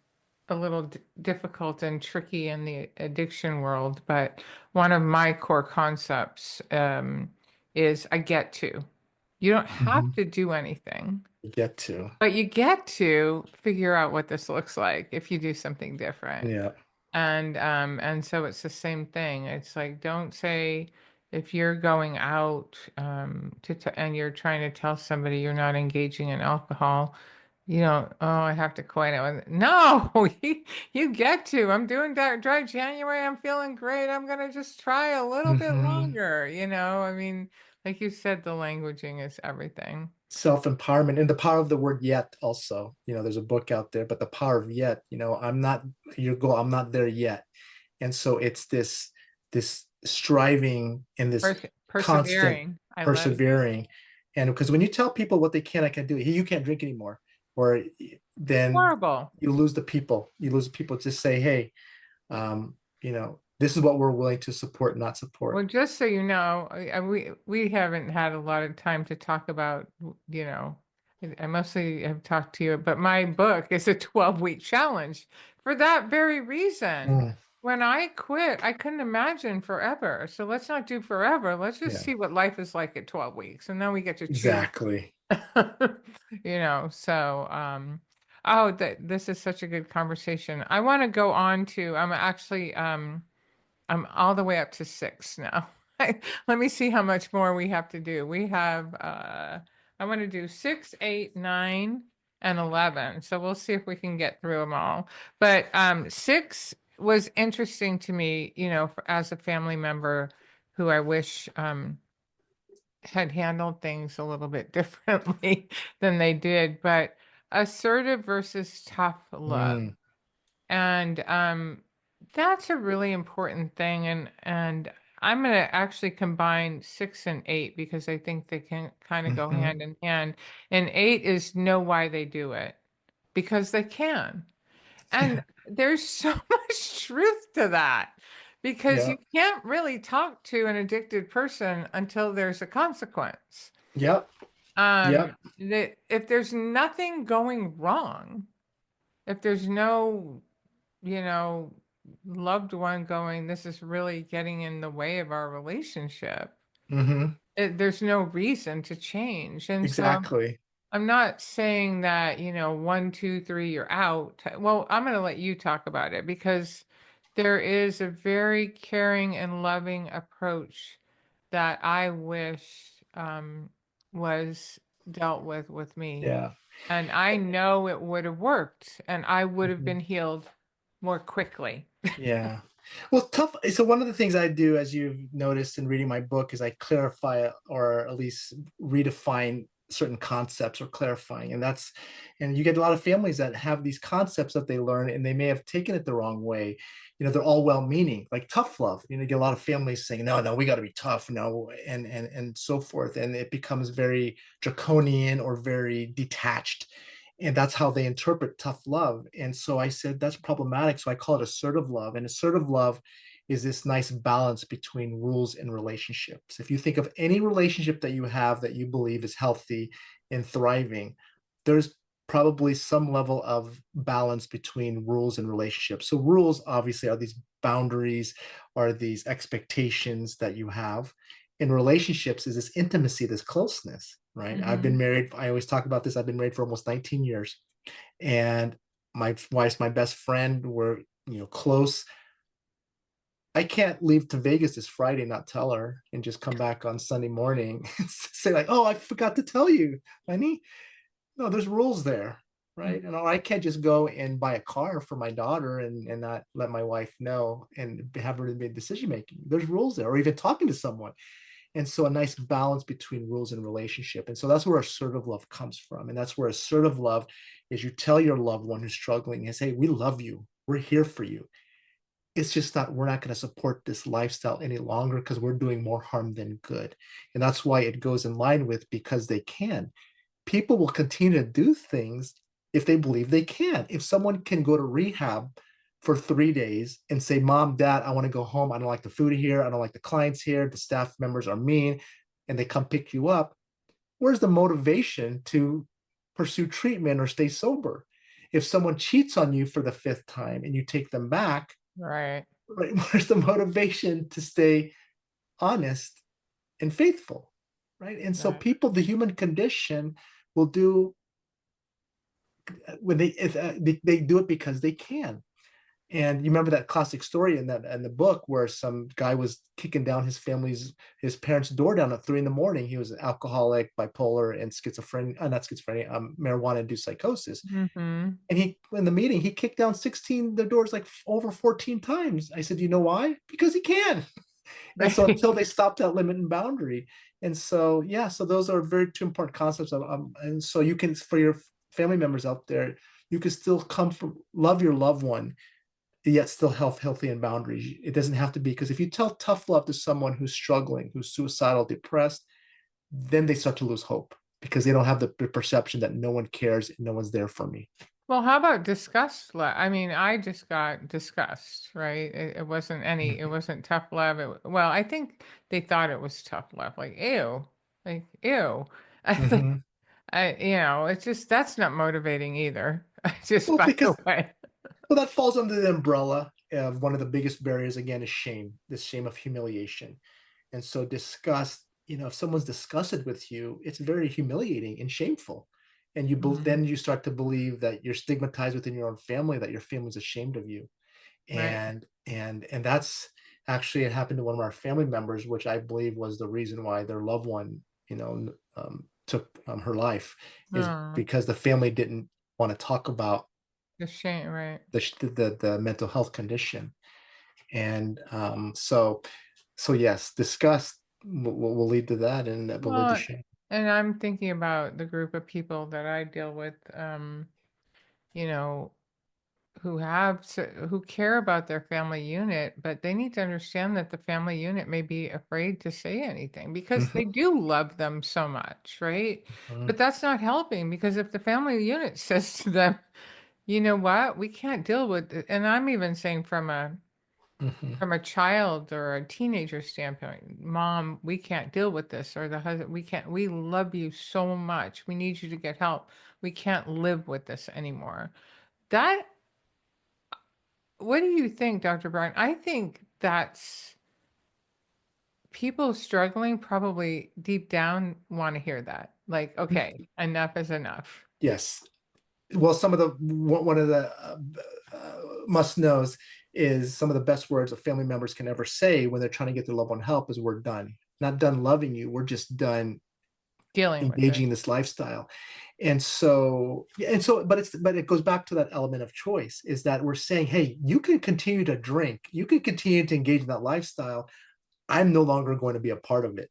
little difficult and tricky in the addiction world, but one of my core concepts is I get to. You don't have Mhm. to do anything, Get to. but you get to figure out what this looks like if you do something different. Yeah. And so it's the same thing. It's like don't say if you're going out and you're trying to tell somebody you're not engaging in alcohol, You don't, oh, I have to quit it. No, you get to. I'm doing dry January. I'm feeling great. I'm gonna just try a little bit Hmm. longer, you know? I mean, like you said, the languaging is everything. Self-empowerment and the power of the word yet also. There's a book out there, but the power of yet, I'm not your goal, I'm not there yet. And so it's this striving and this constant Persevering. I love that. persevering. And because when you tell people what they can, I can do, hey, you can't drink anymore, or then Horrible. you lose the people. Just say, hey, this is what we're willing to support, not support. Well, just so you know, we haven't had a lot of time to talk about, you know, I mostly have talked to you, but my book is a 12-week challenge for that very reason. Mm, When I quit, I couldn't imagine forever. So let's not do forever. Let's just yeah, see what life is like at 12 weeks, and then we get to choose. exactly. You know, so oh, this is such a good conversation. I want to go on to, I'm actually I'm all the way up to 6 now. Let me see how much more we have to do. We have, I want to do 6, 8, 9, and 11. So we'll see if we can get through them all. But 6 was interesting to me, you know, as a family member who I wish had handled things a little bit differently than they did. But assertive versus tough love. Mm, And that's a really important thing. And I'm going to actually combine 6 and 8 because I think they can kind of go mhm. hand in hand. And 8 is know why they do it because they can. And there's so much truth to that because Yeah. you can't really talk to an addicted person until there's a consequence. Yep. Yep. If there's nothing going wrong, if there's no, you know, loved one going, this is really getting in the way of our relationship, Hmm. there's no reason to change. And so Exactly. I'm not saying that, you know, 1, 2, 3, you're out. Well, I'm going to let you talk about it because there is a very caring and loving approach that I wish was dealt with me. Yeah. And I know it would have worked and I would have Mhm. been healed more quickly. Yeah. Well, tough. So one of the things I do, as you've noticed in reading my book, is I clarify or at least redefine certain concepts or clarifying. And you get a lot of families that have these concepts that they learn and they may have taken it the wrong way. They're all well-meaning, like tough love. You get a lot of families saying, no, no, we got to be tough, no, and so forth. And it becomes very draconian or very detached, and that's how they interpret tough love. And so I said that's problematic, so I call it assertive love. And assertive love is this nice balance between rules and relationships. If you think of any relationship that you have that you believe is healthy and thriving, there's probably some level of balance between rules and relationships. So rules obviously are these boundaries, are these expectations that you have. In relationships is this intimacy, this closeness, right? I've been Hmm. married. I always talk about this. I've been married for almost 19 years, and my wife's my best friend. We're close. I can't leave to Vegas this Friday and not tell her, and just come back on Sunday morning and say like, "Oh, I forgot to tell you, honey." No, there's rules there, right? And I can't just go and buy a car for my daughter and not let my wife know and have her make decision making. There's rules there, or even talking to someone. And so a nice balance between rules and relationship. And so that's where assertive love comes from. And that's where assertive love is, you tell your loved one who's struggling and say, we love you. We're here for you. It's just that we're not going to support this lifestyle any longer because we're doing more harm than good. And that's why it goes in line with because they can. People will continue to do things if they believe they can. If someone can go to rehab for 3 days and say, Mom, Dad, I want to go home. I don't like the food here. I don't like the clients here. The staff members are mean. And they come pick you up. Where's the motivation to pursue treatment or stay sober? If someone cheats on you for the fifth time and you take them back, Right. right, where's the motivation to stay honest and faithful? Right. And so Right. people, the human condition will do when they do it because they can. And you remember that classic story in the book where some guy was kicking down his parents' door down at 3 in the morning. He was an alcoholic, bipolar, and schizophrenia, not schizophrenia, marijuana-induced psychosis. Mm-hmm. And he, in the meeting, he kicked down 16 the doors like over 14 times. I said, you know why? Because he can. And so Right. until they stop that limit and boundary. And so, yeah, so those are very two important concepts. And so you can, for your family members out there, you can still come from love your loved one, yet still healthy and boundaries. It doesn't have to be, because if you tell tough love to someone who's struggling, who's suicidal, depressed, then they start to lose hope because they don't have the perception that no one cares, no one's there for me. Well, how about disgust? I mean, I just got disgust, right? It wasn't any, it wasn't tough love. Well, I think they thought it was tough love. Like, ew. I think, Mm-hmm. it's just, that's not motivating either. Just Well, by the because way. well, that falls under the umbrella of one of the biggest barriers, again, is shame, this shame of humiliation. And so disgust, if someone's disgusted with you, it's very humiliating and shameful. And Mhm. then you start to believe that you're stigmatized within your own family, that your family's ashamed of you. Right. And that's actually, it happened to one of our family members, which I believe was the reason why their loved one, took her life, is Oh, because the family didn't want to talk about the shame, right. the mental health condition. And so yes, disgust will lead to that, and that will lead to Well, shame. and I'm thinking about the group of people that I deal with, you know, who care about their family unit, but they need to understand that the family unit may be afraid to say anything because they Mhm, do love them so much, right? mhm, But that's not helping because if the family unit says to them, you know what, we can't deal with it, and I'm even saying mhm. from a child or a teenager standpoint, mom, we can't deal with this, or the husband, we can't, we love you so much. We need you to get help. We can't live with this anymore. That, what do you think, Dr. Brian? I think that's people struggling probably deep down want to hear that. Like, okay, enough is enough. Yes. Well, some of the one of the must knows is some of the best words that family members can ever say when they're trying to get their loved one help is, "We're done." Not done loving you. We're just done Dealing with it. engaging in this lifestyle. But it goes back to that element of choice, is that we're saying, hey, you can continue to drink, you can continue to engage in that lifestyle. I'm no longer going to be a part of it.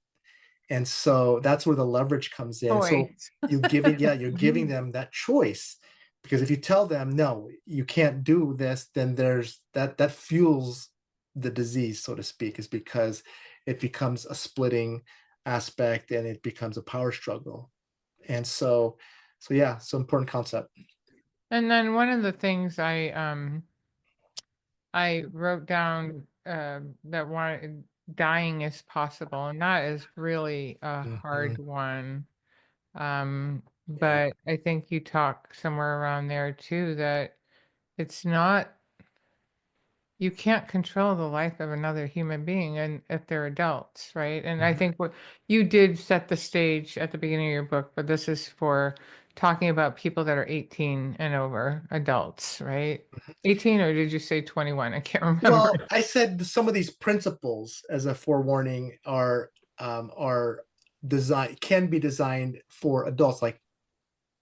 And so that's where the leverage comes in. So Choice. you're giving them that choice, because if you tell them no, you can't do this, then there's that fuels the disease, so to speak, is because it becomes a splitting aspect and it becomes a power struggle. And so yeah, so important concept. And then one of the things I wrote down that one dying is possible, and that is really a Mhm. hard one. Yeah. But I think you talk somewhere around there too that it's not, you can't control the life of another human being, and if they're adults, right? And I Mhm. think what you did set the stage at the beginning of your book, but this is for talking about people that are 18 and over, adults, right? 18, or did you say 21? I can't remember. Well, I said some of these principles, as a forewarning, are design can be designed for adults, like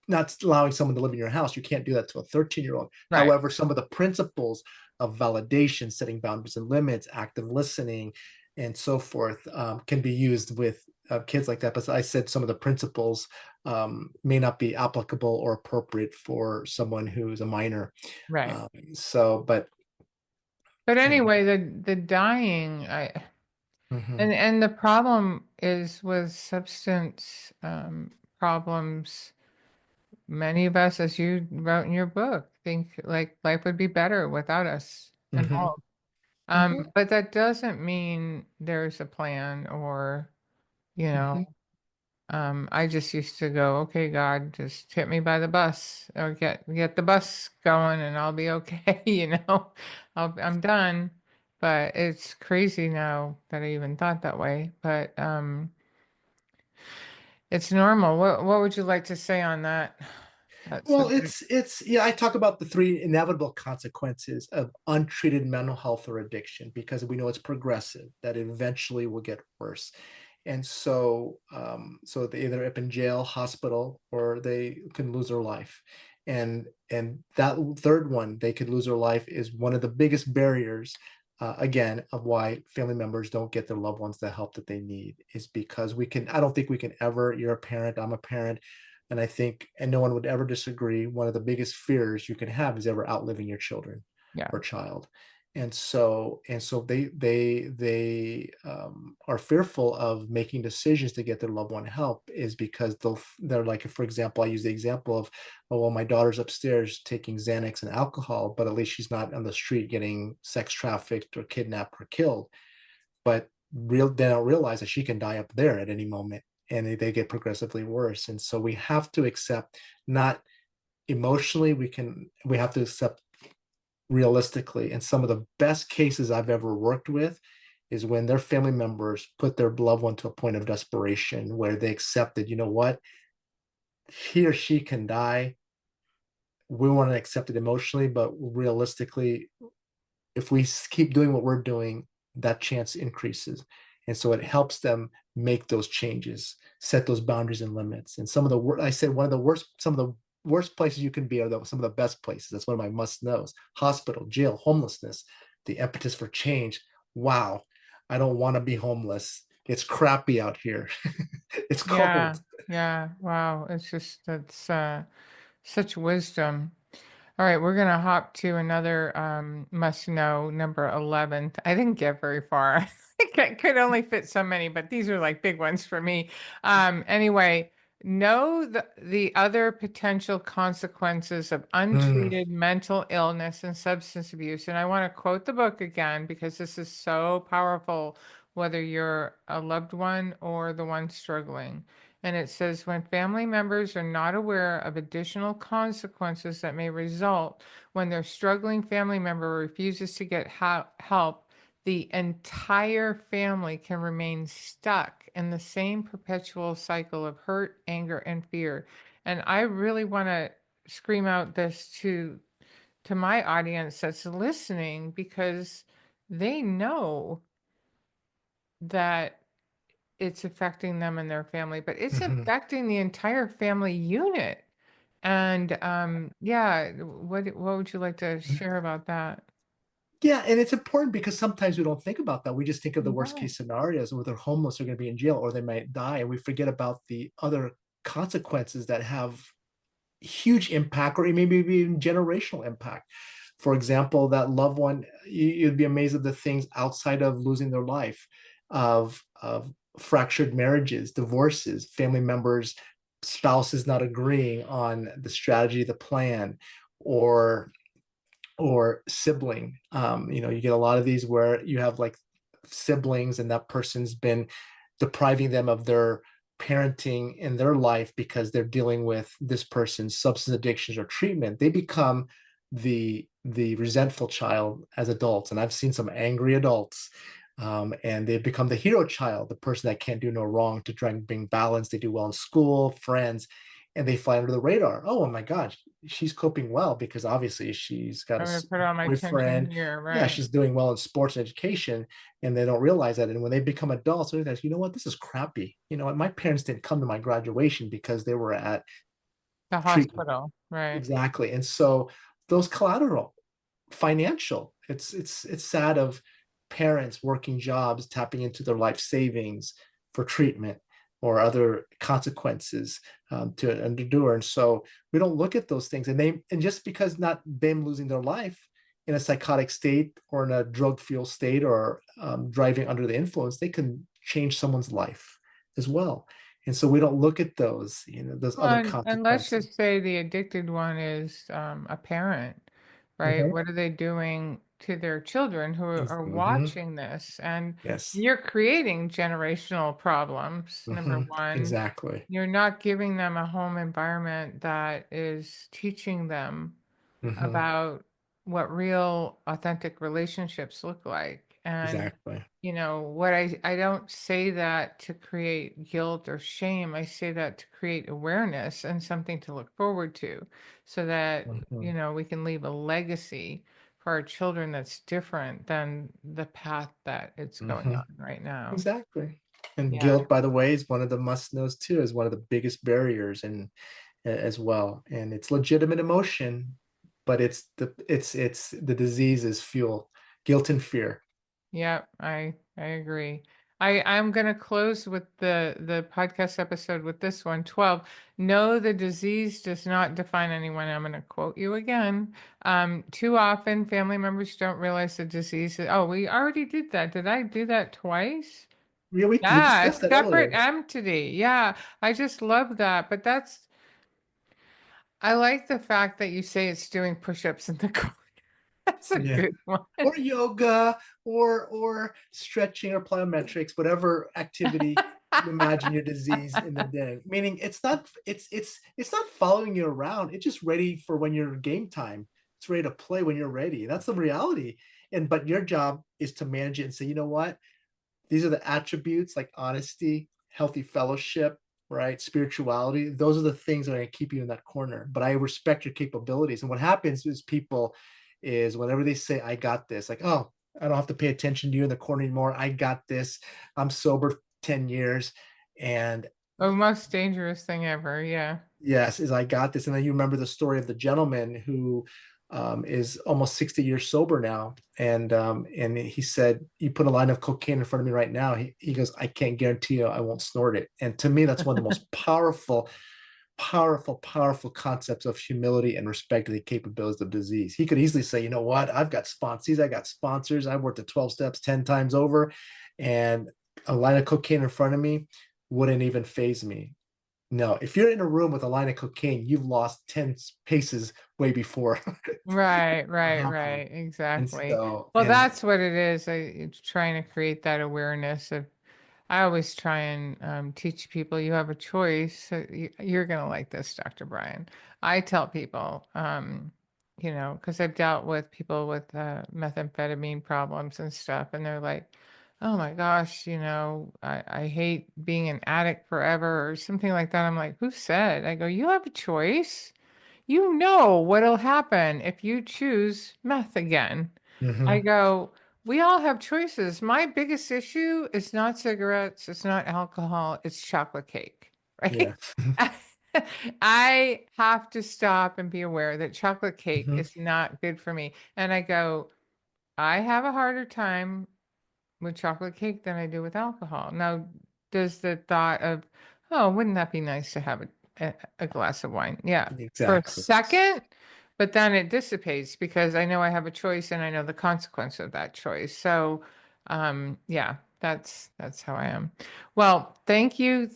not allowing someone to live in your house. You can't do that to a 13-year-old. Right, However, some of the principles of validation, setting boundaries and limits, active listening, and so forth, can be used with kids like that. But I said some of the principles may not be applicable or appropriate for someone who's a minor. right. But But you know, anyway, the dying, mhm, and the problem is with substance problems. Many of us, as you wrote in your book, think like life would be better without us mhm, involved. mhm, But that doesn't mean there's a plan or, you know, mhm. I just used to go, okay, God, just hit me by the bus or get the bus going and I'll be okay, I'm done. But it's crazy now that I even thought that way. But it's normal. What would you like to say on that? That's a Well, big, it's yeah, I talk about the three inevitable consequences of untreated mental health or addiction because we know it's progressive, that it eventually will get worse. And so they either up in jail, hospital, or they can lose their life. And that third one, they could lose their life, is one of the biggest barriers, again, of why family members don't get their loved ones the help that they need, is because I don't think we can ever, you're a parent, I'm a parent, and I think, and no one would ever disagree, one of the biggest fears you can have is ever outliving your children yeah. or child. And so they are fearful of making decisions to get their loved one help, is because they're like, for example, I use the example of, oh, well, my daughter's upstairs taking Xanax and alcohol, but at least she's not on the street getting sex trafficked or kidnapped or killed. But they don't realize that she can die up there at any moment, and they get progressively worse. And so we have to accept, not emotionally, we have to accept realistically. And some of the best cases I've ever worked with is when their family members put their loved one to a point of desperation where they accepted, you know what, he or she can die. We want to accept it emotionally, but realistically, if we keep doing what we're doing, that chance increases. And so it helps them make those changes, set those boundaries and limits. And some of the, I said, some of the worst places you can be are some of the best places. That's one of my must knows: hospital, jail, homelessness, the impetus for change. Wow, I don't want to be homeless. It's crappy out here. It's Yeah. cold. Yeah. Wow. It's just, that's such wisdom. All right, we're gonna hop to another must know, number 11. I didn't get very far. I could only fit so many, but these are like big ones for me. Anyway, know the other potential consequences of Mm, untreated mental illness and substance abuse. And I want to quote the book again because this is so powerful, whether you're a loved one or the one struggling. And it says, when family members are not aware of additional consequences that may result when their struggling family member refuses to get help, the entire family can remain stuck in the same perpetual cycle of hurt, anger, and fear. And I really want to scream out this to my audience that's listening, because they know that it's affecting them and their family, but it's mhm. affecting the entire family unit. And yeah, what would you like to share about that? Yeah, and it's important because sometimes we don't think about that. We just think of the worst No. case scenarios where they're homeless, they're going to be in jail, or they might die, and we forget about the other consequences that have huge impact, or maybe even generational impact. For example, that loved one, you'd be amazed at the things outside of losing their life, of fractured marriages, divorces, family members, spouses not agreeing on the strategy, the plan, or sibling. You get a lot of these where you have like siblings, and that person's been depriving them of their parenting in their life because they're dealing with this person's substance addictions or treatment. They become the resentful child as adults, and I've seen some angry adults. And they've become the hero child, the person that can't do no wrong, to try and bring balance. They do well in school, friends, and they fly under the radar. Oh my God, she's coping well because obviously she's got I'm a going to put all my attention boyfriend. here, Yeah, right? she's doing well in sports and education, and they don't realize that. And when they become adults, they realize, you know what, this is crappy. You know what, my parents didn't come to my graduation because they were at The treatment. hospital, right? Exactly. And so those collateral, financial, it's sad of parents working jobs, tapping into their life savings for treatment or other consequences, to endure. And so we don't look at those things, and just because not them losing their life in a psychotic state or in a drug fuel state, or driving under the influence, they can change someone's life as well. And so we don't look at those, those Well, other and let's consequences. just say the addicted one is a parent, right? Mhm. What are they doing to their children who are Mhm. watching this? And Yes. you're creating generational problems, number one. Exactly. You're not giving them a home environment that is teaching them Hmm. about what real authentic relationships look like. And, Exactly. what I don't say that to create guilt or shame. I say that to create awareness and something to look forward to so that, Mhm. we can leave a legacy for our children that's different than the path that it's going Mhm. on right now. Exactly. And Yeah. guilt, by the way, is one of the must knows too, is one of the biggest barriers and as well. And it's legitimate emotion, but it's the disease is fuel, guilt and fear. Yeah, I agree. I'm going to close with the podcast episode with this one, 12. No, the disease does not define anyone. I'm going to quote you again. Too often family members don't realize the disease. Oh, we already did that. Did I do that twice? Yeah, we Yeah, discussed that separate earlier. entity. Yeah, I just love that. But I like the fact that you say it's doing push-ups in the car. That's a Yeah. good one. Or yoga or stretching or plyometrics, whatever activity you imagine your disease in the day. Meaning it's not following you around. It's just ready for when you're game time. It's ready to play when you're ready. That's the reality. And but your job is to manage it and say, you know what? These are the attributes like honesty, healthy fellowship, right? Spirituality. Those are the things that are going to keep you in that corner. But I respect your capabilities. And what happens is people is whenever they say, I got this, like, oh, I don't have to pay attention to you in the corner anymore. I got this. I'm sober 10 years. And Oh, most dangerous thing ever. Yeah. yes, is I got this. And then you remember the story of the gentleman who is almost 60 years sober now. And he said, you put a line of cocaine in front of me right now. He goes, I can't guarantee you I won't snort it. And to me, that's one of the most powerful concepts of humility and respect to the capabilities of disease. He could easily say, you know what, I've got sponsors, I got sponsors, I've worked at 12 steps 10 times over, and a line of cocaine in front of me wouldn't even phase me. No, if you're in a room with a line of cocaine, you've lost 10 paces way before. Right, right, Uh-huh. right. And Exactly. so, Well, and that's what it is. It's trying to create that awareness of, I always try and teach people you have a choice. So you're going to like this, Dr. Brian. I tell people, because I've dealt with people with methamphetamine problems and stuff, and they're like, oh my gosh, I hate being an addict forever or something like that. I'm like, who said? I go, you have a choice. You know what'll happen if you choose meth again. I mhm, go, we all have choices. My biggest issue is not cigarettes, it's not alcohol, it's chocolate cake, yeah. right? I have to stop and be aware that chocolate cake Mhm, is not good for me. And I go, I have a harder time with chocolate cake than I do with alcohol. Now, does the thought of, oh, wouldn't that be nice to have a glass of wine? Yeah, for a exactly. second, but then it dissipates because I know I have a choice and I know the consequence of that choice. So, yeah, that's how I am. Well, thank you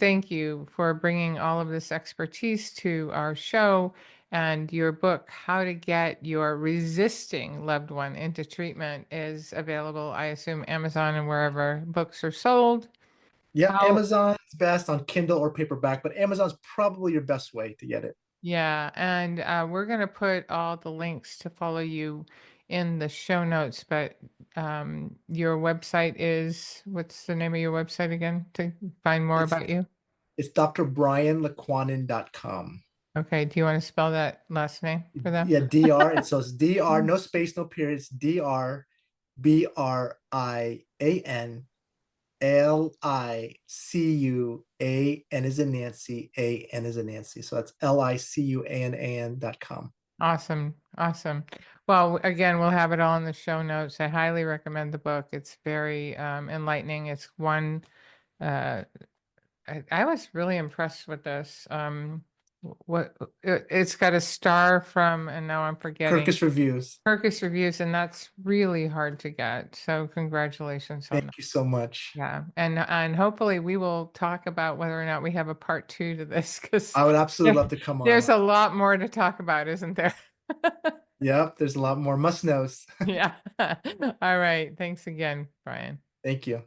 for bringing all of this expertise to our show. And your book, How to Get Your Resisting Loved One into Treatment, is available, I assume, Amazon and wherever books are sold. Yeah, How, Amazon's best on Kindle or paperback, but Amazon's probably your best way to get it. yeah, and we're going to put all the links to follow you in the show notes, but your website is, what's the name of your website again to find more It's about you? it's drbrianlequanan.com. Okay, do you want to spell that last name for them? Yeah, DR. It's so it's DR, no space, no periods. DRBRIANLICUAN is in Nancy, AN is in Nancy. So that's LICUANAN.com. Awesome. Awesome. Well, again, we'll have it all in the show notes. I highly recommend the book. It's very enlightening. It's one, uh, I was really impressed with this. It's got a star from, and now I'm forgetting, Kirkus Reviews. Turkish reviews, and that's really hard to get. So congratulations on Thank that. you so much. Yeah. And hopefully we will talk about whether or not we have a part two to this because I would absolutely love to come there's on. a lot more to talk about, isn't there? Yep, there's a lot more must knows. Yeah. All right. Thanks again, Brian. Thank you.